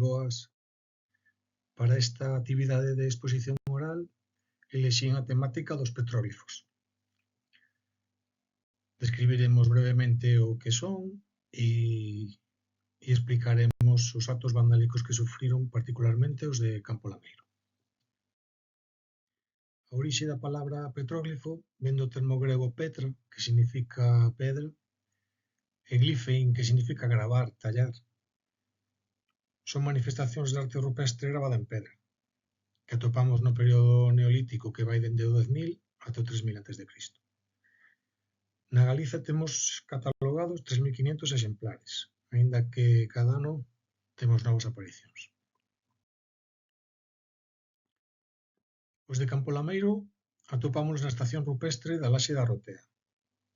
boas. Para esta actividade de exposición oral elexín a temática dos petróglifos. Describiremos brevemente o que son e explicaremos os actos vandálicos que sufriron particularmente os de Campo Lameiro. A orixe da palabra petróglifo vén do termo grego petra, que significa pedra, e glifein, que significa gravar, tallar. Son manifestacións de arte rupestre gravada en pedra, que atopamos no período neolítico que vai dende o 10.000 ata o 3.000 a.C. Na Galiza temos catalogados 3.500 exemplares, aínda que cada ano temos novas aparicións. Os de Campo Lameiro atopámonos na estación rupestre da Laxe da Rotea,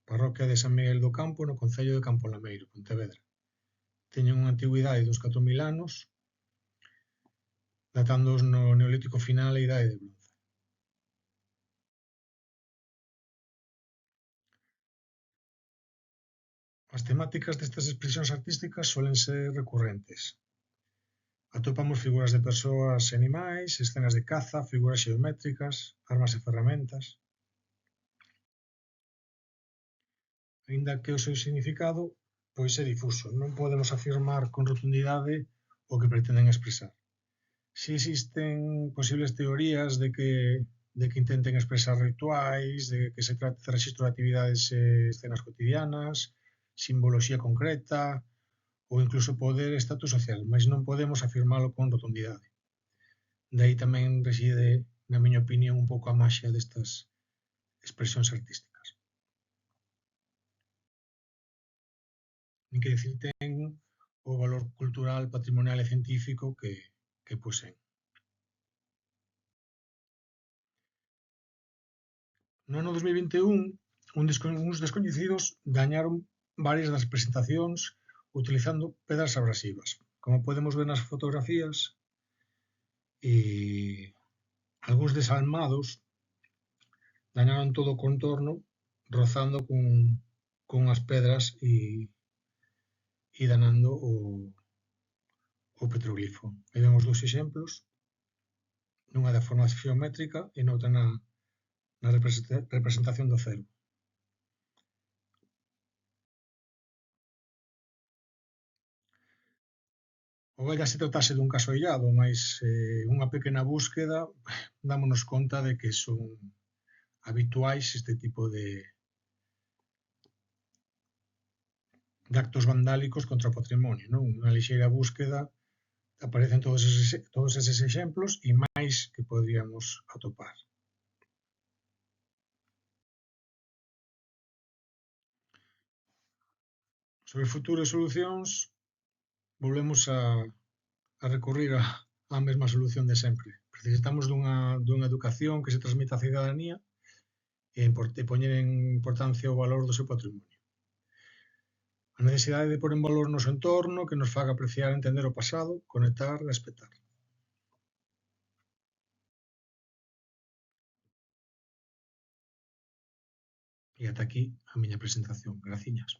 parroquia de San Miguel do Campo no concello de Campo Lameiro, Pontevedra. Teñen unha antigüidade dos 4.000 anos, datándoos no Neolítico final e Idade de Bronce. As temáticas destas expresións artísticas solen ser recurrentes. Atopamos figuras de persoas e animais, escenas de caza, figuras xeométricas, armas e ferramentas. Aínda que o seu significado pois é difuso, non podemos afirmar con rotundidade o que pretenden expresar. Si existen posibles teorías de que intenten expresar rituais, de que se trate de rexistro de actividades e escenas cotidianas, simboloxía concreta ou incluso poder e estatus social, mas non podemos afirmalo con rotundidade. De aí tamén reside, na miña opinión, un pouco a maxia destas expresións artísticas. Nin que dicir ten o valor cultural, patrimonial e científico que poseen. No ano 2021, uns descoñecidos dañaron varias das presentacións utilizando pedras abrasivas. Como podemos ver nas fotografías, algúns desalmados dañaron todo o contorno rozando con as pedras e danando o petroglifo. Aí vemos dous exemplos, nunha de forma geométrica e noutra na representación do cero. Ogalla se tratase dun caso illado, mas unha pequena búsqueda dámonos conta de que son habituais este tipo de actos vandálicos contra o patrimonio, non? Unha lixeira búsqueda aparecen todos eses exemplos e máis que poderíamos atopar. Sobre futuras solucións, volvemos a recurrir á mesma solución de sempre. Necesitamos dunha educación que se transmita á cidadanía e poñer en importancia o valor do seu patrimonio. A necesidade de pôr en valor o noso entorno que nos faga apreciar e entender o pasado, conectar e respetar. E ata aquí a miña presentación. Graciñas.